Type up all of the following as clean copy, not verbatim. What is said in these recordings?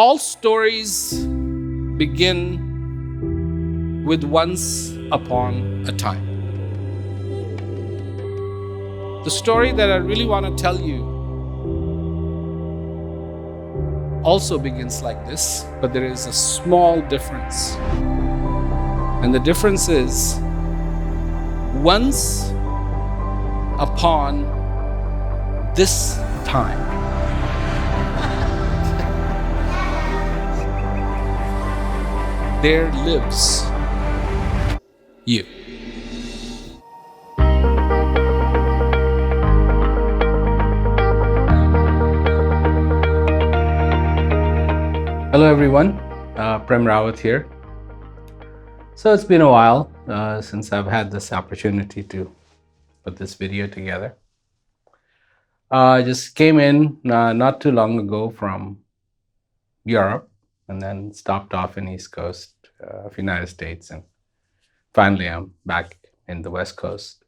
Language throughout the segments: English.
All stories begin with once upon a time. The story that I really want to tell you also begins like this, but there is a small difference. And the difference is once upon this time. There lives you. Hello everyone, Prem Rawat here. So it's been a while since I've had this opportunity to put this video together. I just came in not too long ago from Europe and then stopped off in East Coast of United States, and finally I'm back in the West Coast.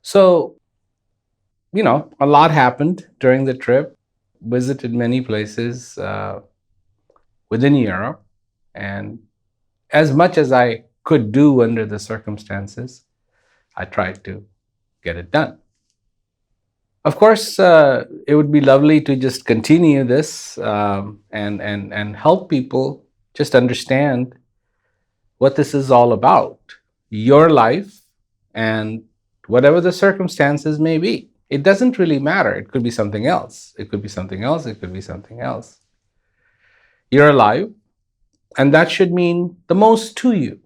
So, a lot happened during the trip. Visited many places within Europe, and as much as I could do under the circumstances, I tried to get it done. Of course, it would be lovely to just continue this and help people just understand what this is all about, your life, and whatever the circumstances may be. It doesn't really matter. It could be something else. It could be something else. It could be something else. You're alive, and that should mean the most to you.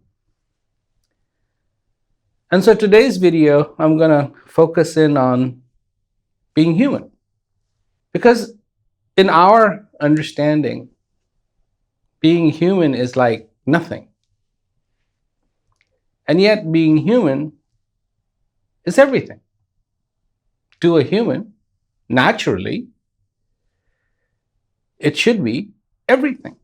And so today's video, I'm going to focus in on being human. Because in our understanding, being human is like nothing. And yet being human is everything. To a human, naturally, it should be everything.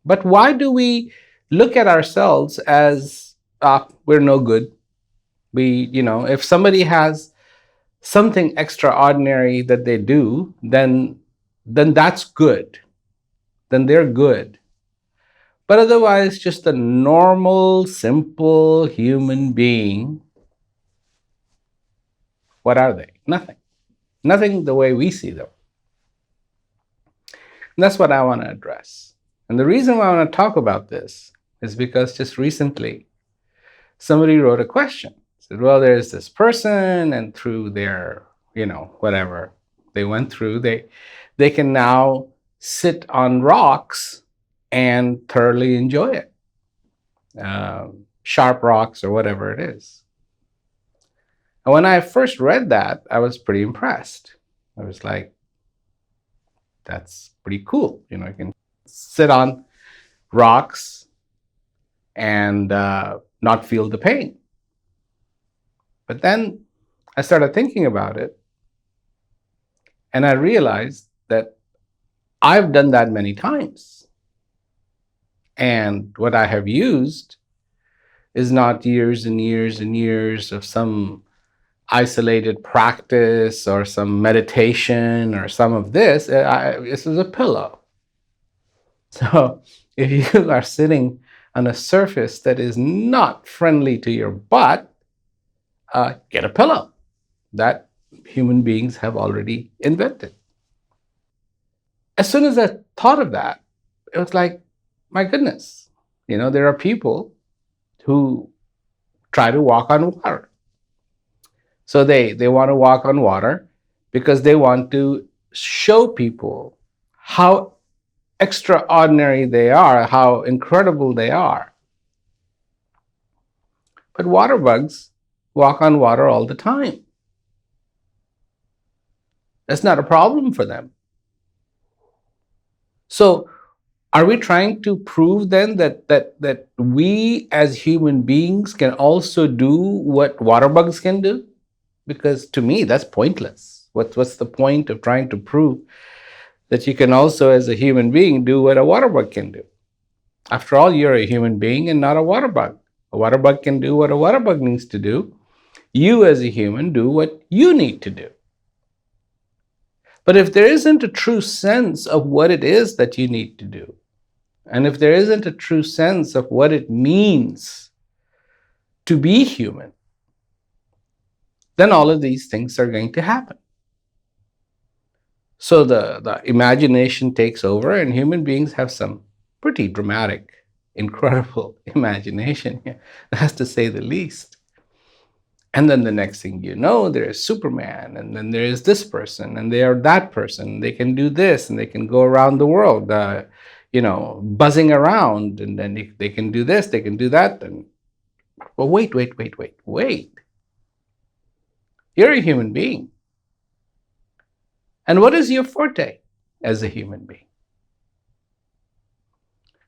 But why do we look at ourselves as we're no good? If somebody has something extraordinary that they do, then that's good. Then they're good. But otherwise, just a normal, simple human being, what are they? Nothing. Nothing the way we see them. And that's what I want to address. And the reason why I want to talk about this is because just recently, somebody wrote a question. Said, well, there's this person, and through their, whatever they went through, they can now sit on rocks and thoroughly enjoy it. Sharp rocks or whatever it is. And when I first read that, I was pretty impressed. I was like, that's pretty cool. You can sit on rocks and not feel the pain. But then I started thinking about it, and I realized that I've done that many times. And what I have used is not years and years and years of some isolated practice or some meditation or some of this. This is a pillow. So if you are sitting on a surface that is not friendly to your butt, get a pillow that human beings have already invented. As soon as I thought of that, it was like, my goodness, there are people who try to walk on water. So they want to walk on water because they want to show people how extraordinary they are, how incredible they are. But water bugs walk on water all the time. That's not a problem for them. So are we trying to prove then that we as human beings can also do what water bugs can do? Because to me, that's pointless. What's the point of trying to prove that you can also, as a human being, do what a water bug can do? After all, you're a human being and not a water bug. A water bug can do what a water bug needs to do. You as a human do what you need to do. But if there isn't a true sense of what it is that you need to do, and if there isn't a true sense of what it means to be human, then all of these things are going to happen. So the imagination takes over, and human beings have some pretty dramatic, incredible imagination here, that's to say the least. And then the next thing you know, there is Superman, and then there is this person, and they are that person. They can do this, and they can go around the world, buzzing around, and then they can do this, they can do that. And well, wait. You're a human being. And what is your forte as a human being?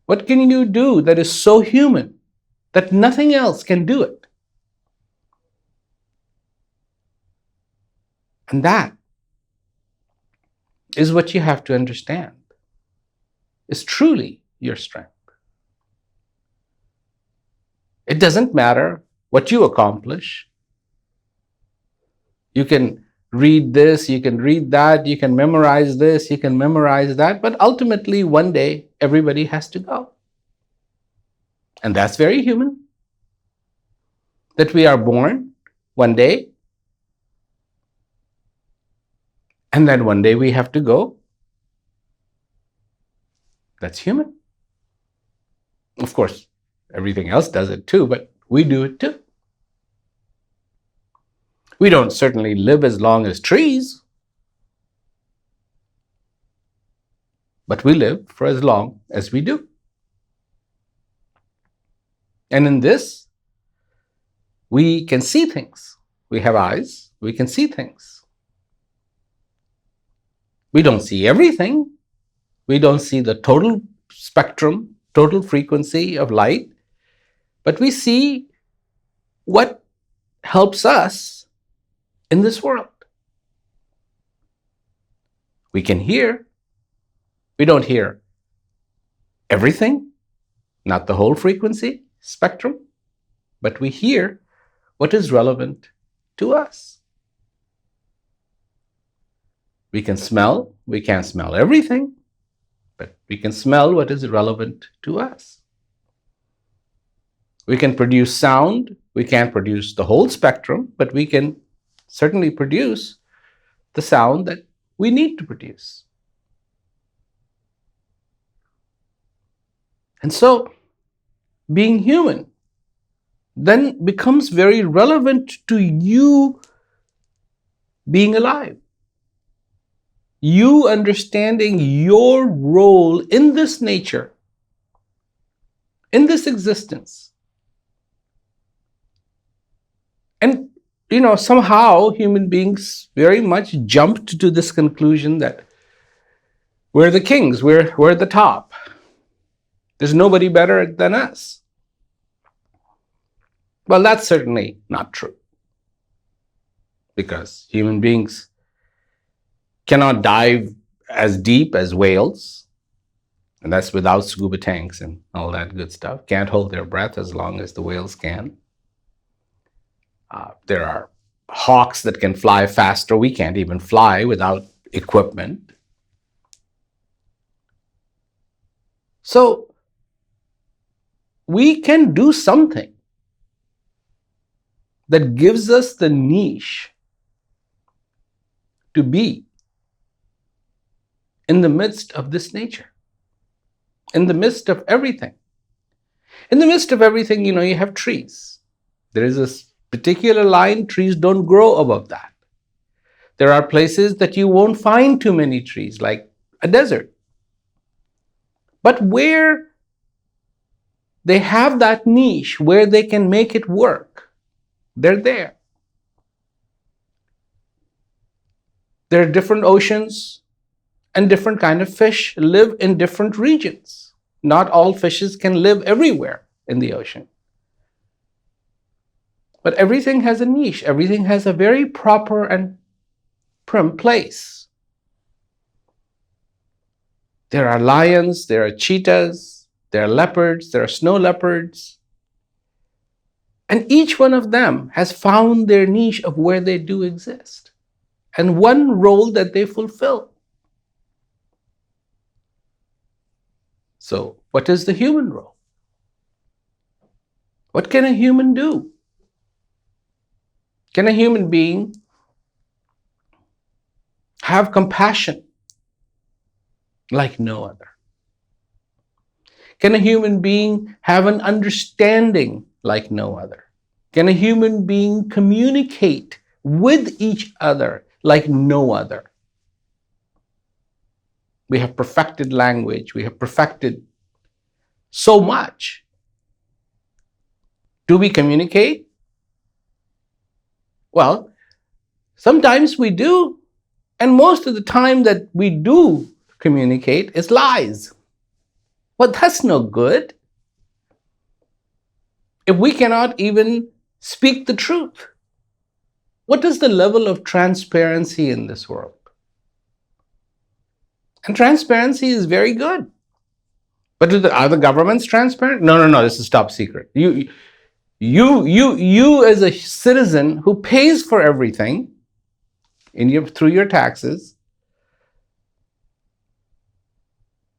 What can you do that is so human that nothing else can do it? And that is what you have to understand is truly your strength. It doesn't matter what you accomplish. You can read this, you can read that, you can memorize this, you can memorize that, but ultimately one day everybody has to go. And that's very human. That we are born one day, and then one day we have to go. That's human. Of course, everything else does it too, but we do it too. We don't certainly live as long as trees, but we live for as long as we do. And in this, we can see things. We have eyes, we can see things. We don't see everything. We don't see the total spectrum, total frequency of light, but we see what helps us in this world. We can hear. We don't hear everything, not the whole frequency spectrum, but we hear what is relevant to us. We can smell. We can't smell everything, but we can smell what is relevant to us. We can produce sound. We can't produce the whole spectrum, but we can certainly produce the sound that we need to produce. And so, being human then becomes very relevant to you being alive. You understanding your role in this nature, in this existence. And, somehow human beings very much jumped to this conclusion that we're the kings, we're the top. There's nobody better than us. Well, that's certainly not true, because human beings cannot dive as deep as whales, and that's without scuba tanks and all that good stuff. Can't hold their breath as long as the whales can. There are hawks that can fly faster. We can't even fly without equipment. So we can do something that gives us the niche to be in the midst of this nature, in the midst of everything. In the midst of everything, you have trees. There is a particular line, trees don't grow above that. There are places that you won't find too many trees, like a desert. But where they have that niche, where they can make it work, they're there. There are different oceans, and different kind of fish live in different regions. Not all fishes can live everywhere in the ocean. But everything has a niche. Everything has a very proper and prim place. There are lions, there are cheetahs, there are leopards, there are snow leopards. And each one of them has found their niche of where they do exist. and one role that they fulfill. So, what is the human role? What can a human do? Can a human being have compassion like no other? Can a human being have an understanding like no other? Can a human being communicate with each other like no other? We have perfected language. We have perfected so much. Do we communicate? Well, sometimes we do, and most of the time that we do communicate is lies. Well, that's no good. If we cannot even speak the truth, what is the level of transparency in this world? And transparency is very good. But are the governments transparent? No. This is top secret. You as a citizen who pays for everything through your taxes,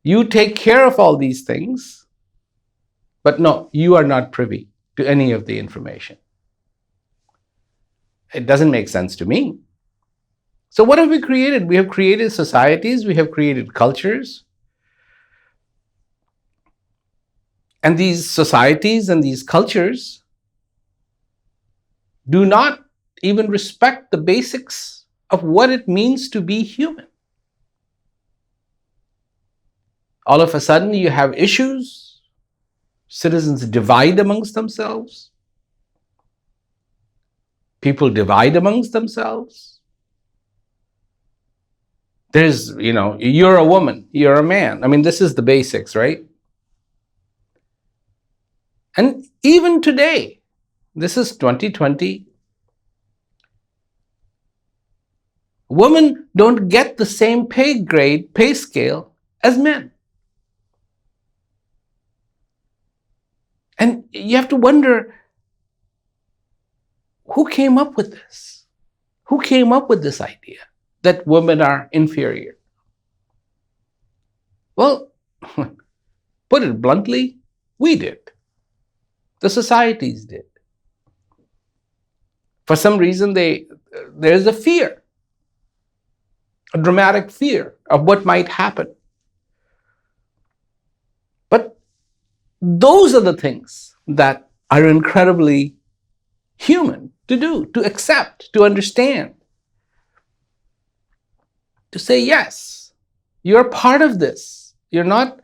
you take care of all these things, but no, you are not privy to any of the information. It doesn't make sense to me. So what have we created? We have created societies, we have created cultures. And these societies and these cultures do not even respect the basics of what it means to be human. All of a sudden, you have issues. Citizens divide amongst themselves. People divide amongst themselves. There's, you're a woman, you're a man. I mean, this is the basics, right? And even today, this is 2020, women don't get the same pay scale as men. And you have to wonder, who came up with this? Who came up with this idea that women are inferior? Well, put it bluntly, we did. The societies did. For some reason, there's a fear, a dramatic fear of what might happen. But those are the things that are incredibly human to do, to accept, to understand. To say, yes, you're part of this. You're not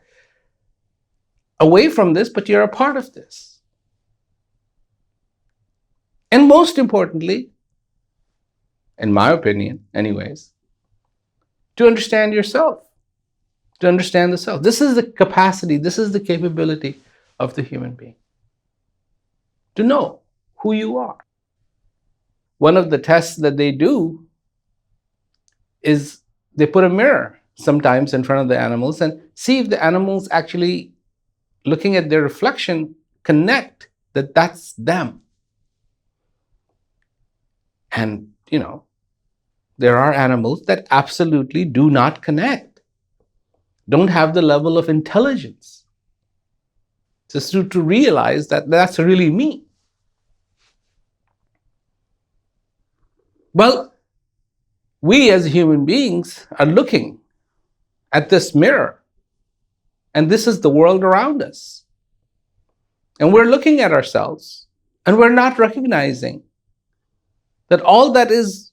away from this, but you're a part of this. And most importantly, in my opinion, anyways, to understand yourself, to understand the self. This is the capacity, this is the capability of the human being. To know who you are. One of the tests that they do is they put a mirror sometimes in front of the animals and see if the animals actually, looking at their reflection, connect that that's them. And, there are animals that absolutely do not connect, don't have the level of intelligence just to realize that that's really me. Well, we as human beings are looking at this mirror, and this is the world around us. And we're looking at ourselves, and we're not recognizing that all that is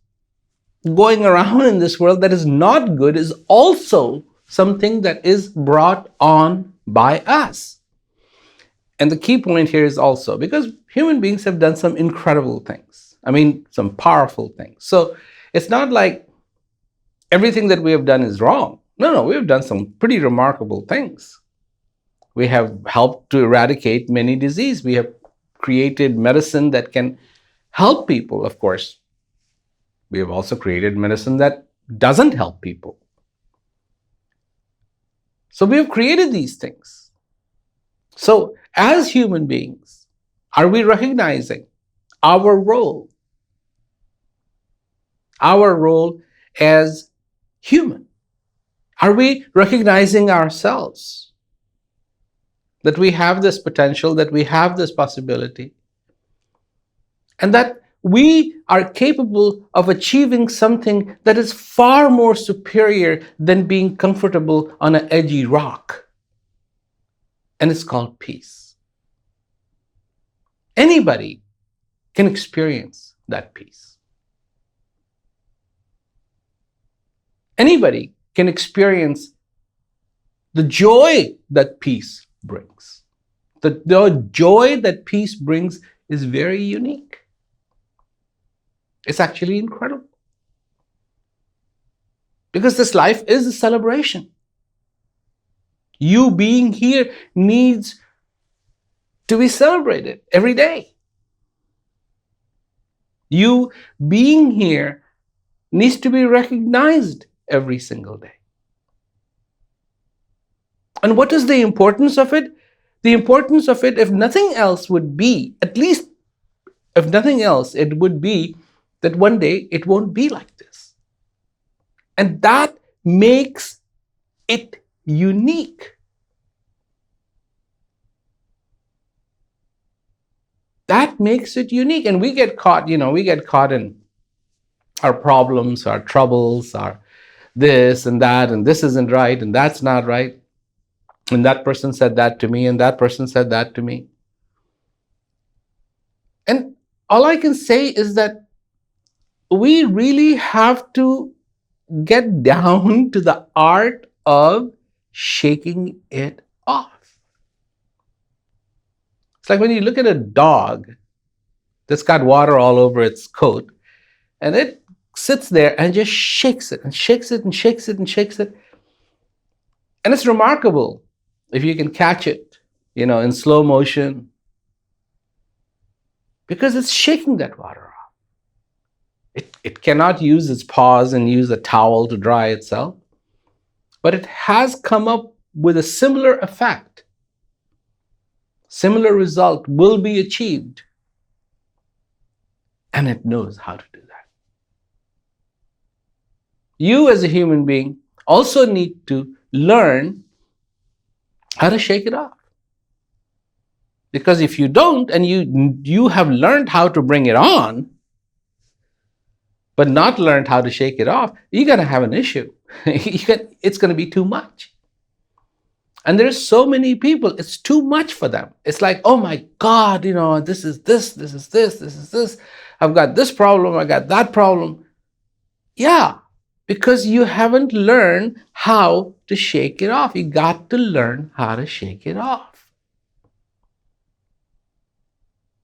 going around in this world that is not good is also something that is brought on by us. And the key point here is also because human beings have done some incredible things. I mean, some powerful things. So it's not like everything that we have done is wrong. No, we have done some pretty remarkable things. We have helped to eradicate many diseases. We have created medicine that can help people, of course. We have also created medicine that doesn't help people. So we have created these things. So as human beings, are we recognizing our role, our role as human? Are we recognizing ourselves that we have this potential, that we have this possibility, and that we are capable of achieving something that is far more superior than being comfortable on an edgy rock? And it's called peace. Anybody can experience that peace. Anybody can experience the joy that peace brings. The joy that peace brings is very unique. It's actually incredible. Because this life is a celebration. You being here needs to be celebrated every day. You being here needs to be recognized every single day. And what is the importance of it? The importance of it, if nothing else, would be, at least if nothing else, it would be that one day it won't be like this. And that makes it unique. That makes it unique. And we get caught in our problems, our troubles, our this and that, and this isn't right, and that's not right. And that person said that to me, and that person said that to me. And all I can say is that we really have to get down to the art of shaking it off. It's like when you look at a dog that's got water all over its coat, and it sits there and just shakes it and shakes it and shakes it and shakes it. And it's remarkable if you can catch it, in slow motion, because it's shaking that water off. It cannot use its paws and use a towel to dry itself, but it has come up with a similar effect. Similar result will be achieved, and it knows how to do that. You as a human being also need to learn how to shake it off. Because if you don't, and you have learned how to bring it on, but not learned how to shake it off, you're going to have an issue. It's going to be too much. And there's so many people, it's too much for them. It's like, oh my God, this is this, this is this, this is this. I've got this problem, I got that problem. Yeah, because you haven't learned how to shake it off. You got to learn how to shake it off.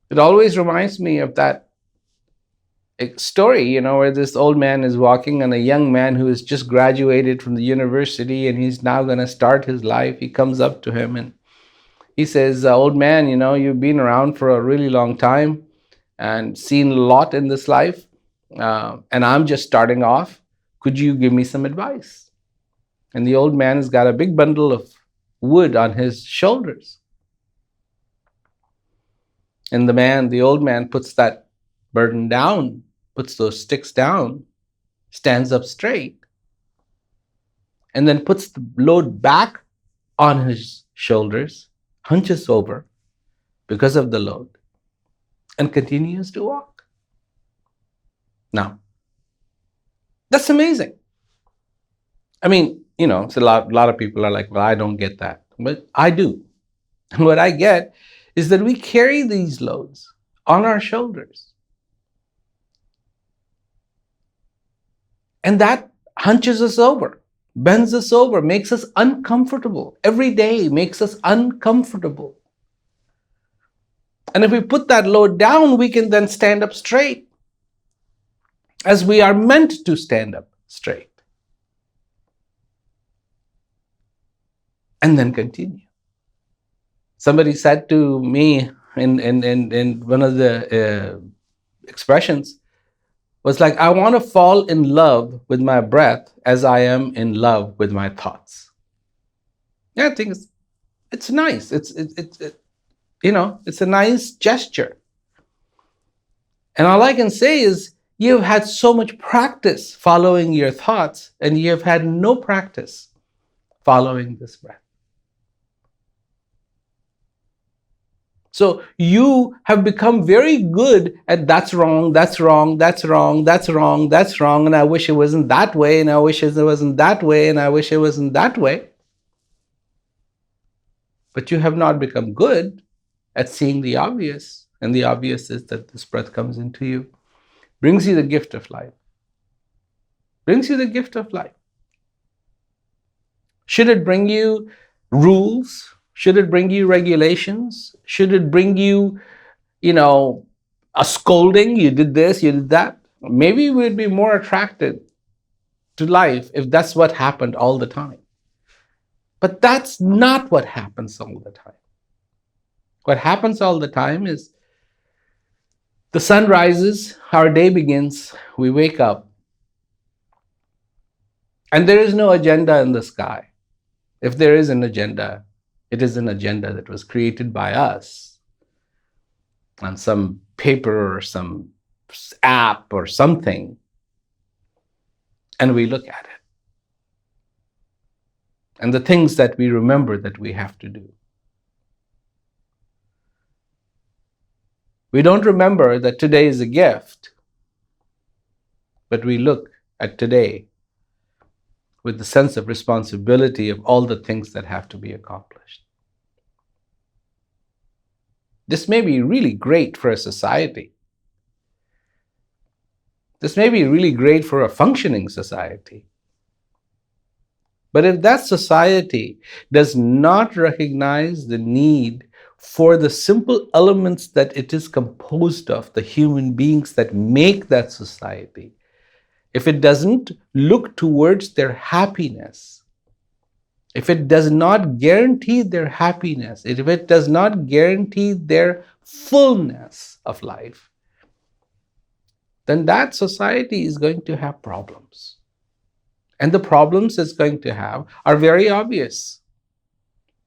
It always reminds me of that story, where this old man is walking and a young man who has just graduated from the university and he's now going to start his life. He comes up to him and he says, old man, you've been around for a really long time and seen a lot in this life. And I'm just starting off. Could you give me some advice? And the old man has got a big bundle of wood on his shoulders. And the old man puts that burden down, puts those sticks down, stands up straight, and then puts the load back on his shoulders, hunches over because of the load, and continues to walk. Now, that's amazing. I mean, so a lot of people are like, well, I don't get that. But I do. And what I get is that we carry these loads on our shoulders. And that hunches us over, bends us over, makes us uncomfortable. Every day makes us uncomfortable. And if we put that load down, we can then stand up straight, as we are meant to stand up straight. And then continue. Somebody said to me in one of the expressions, was like, I want to fall in love with my breath as I am in love with my thoughts. Yeah, I think it's nice. It's a nice gesture. And all I can say is, You've had so much practice following your thoughts, and you have had no practice following this breath. So you have become very good at that's wrong, that's wrong, that's wrong, that's wrong, that's wrong, and I wish it wasn't that way, and I wish it wasn't that way, and I wish it wasn't that way. But you have not become good at seeing the obvious, and the obvious is that this breath comes into you, brings you the gift of life, brings you the gift of life. Should it bring you rules? Should it bring you regulations? Should it bring you, a scolding? You did this, you did that. Maybe we'd be more attracted to life if that's what happened all the time. But that's not what happens all the time. What happens all the time is the sun rises, our day begins, we wake up, and there is no agenda in the sky. If there is an agenda, it is an agenda that was created by us on some paper or some app or something, and we look at it. And the things that we remember that we have to do. We don't remember that today is a gift, but we look at today with the sense of responsibility of all the things that have to be accomplished. This may be really great for a society. This may be really great for a functioning society. But if that society does not recognize the need for the simple elements that it is composed of, the human beings that make that society, if it doesn't look towards their happiness, if it does not guarantee their happiness, if it does not guarantee their fullness of life, then that society is going to have problems. And the problems it's going to have are very obvious.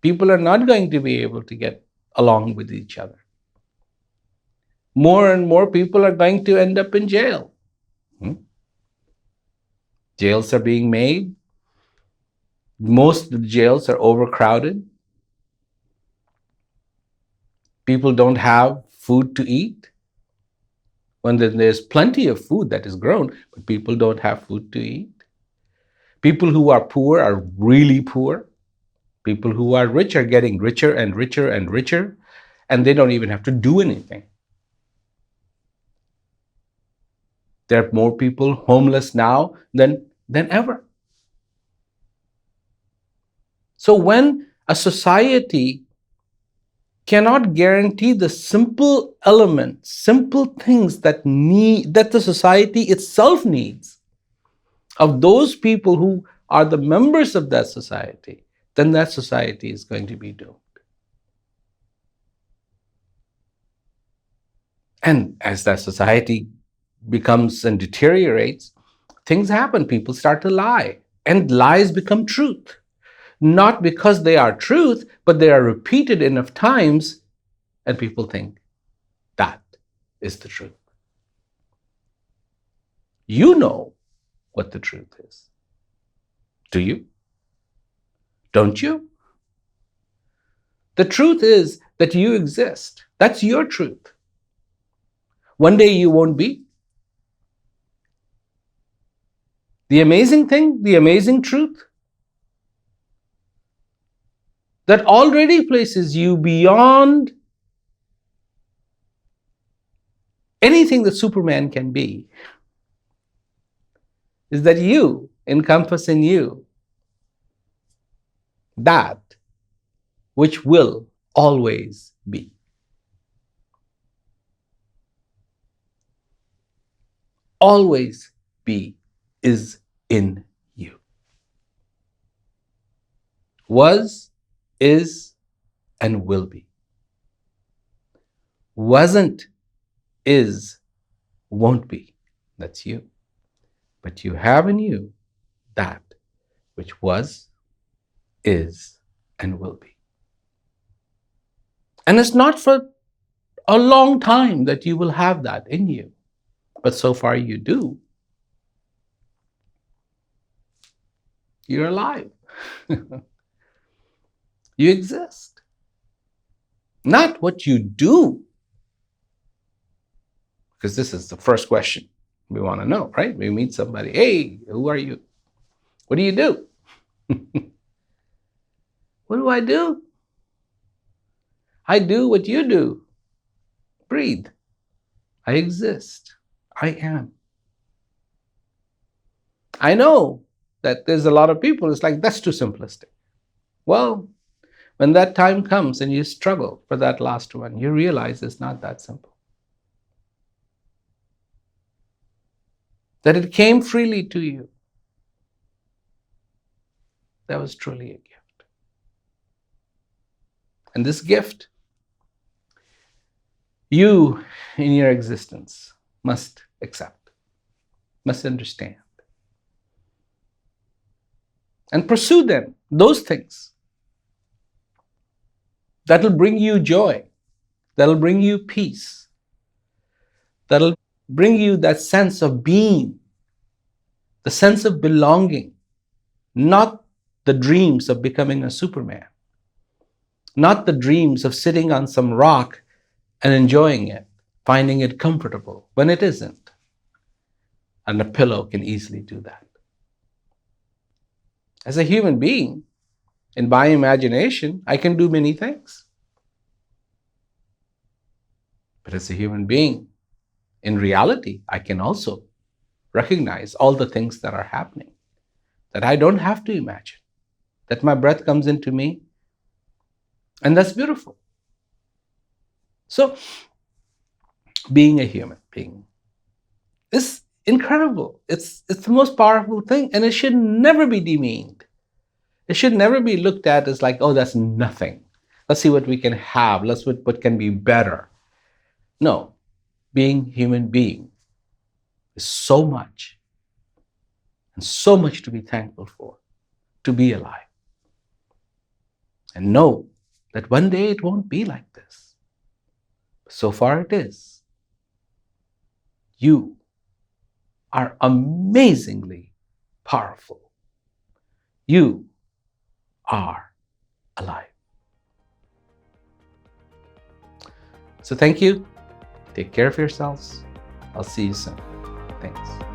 People are not going to be able to get along with each other. More and more people are going to end up in jail. Jails are being made. Most of the jails are overcrowded. People don't have food to eat. When there's plenty of food that is grown, but people don't have food to eat. People who are poor are really poor. People who are rich are getting richer and richer and richer, and they don't even have to do anything. There are more people homeless now than ever. So when a society cannot guarantee the simple elements, simple things that the society itself needs, of those people who are the members of that society, then that society is going to be doomed. And as that society becomes and deteriorates, things happen. People start to lie, and lies become truth. Not because they are truth, but they are repeated enough times, and people think that is the truth. You know what the truth is. Do you? Don't you? The truth is that you exist. That's your truth. One day you won't be. The amazing thing, the amazing truth, that already places you beyond anything that Superman can be, is that you encompass in you that which will always be. Always be is in you. Was, is, and will be. Wasn't, is, won't be. That's you. But you have in you that which was, is, and will be. And it's not for a long time that you will have that in you. But so far you do. You're alive. You exist. Not what you do. Because this is the first question we want to know, right? We meet somebody. Hey, who are you? What do you do? What do I do? I do what you do. Breathe. I exist. I am. I know that there's a lot of people, it's like, that's too simplistic. Well, when that time comes and you struggle for that last one, you realize it's not that simple. That it came freely to you. That was truly a gift. And this gift, you in your existence must accept, must understand, and pursue them, those things that'll bring you joy, that'll bring you peace, that'll bring you that sense of being, the sense of belonging, not the dreams of becoming a Superman, not the dreams of sitting on some rock and enjoying it, finding it comfortable when it isn't. And a pillow can easily do that. As a human being, in my imagination, I can do many things. But as a human being, in reality, I can also recognize all the things that are happening, that I don't have to imagine, that my breath comes into me, and that's beautiful. So, being a human being is incredible. It's the most powerful thing, and it should never be demeaned. It should never be looked at as like, oh, that's nothing. Let's see what we can have. Let's see what can be better. No, being human being is so much, and so much to be thankful for, to be alive. And know that one day it won't be like this. So far it is. You are amazingly powerful. You are alive. So thank you. Take care of yourselves. I'll see you soon. Thanks.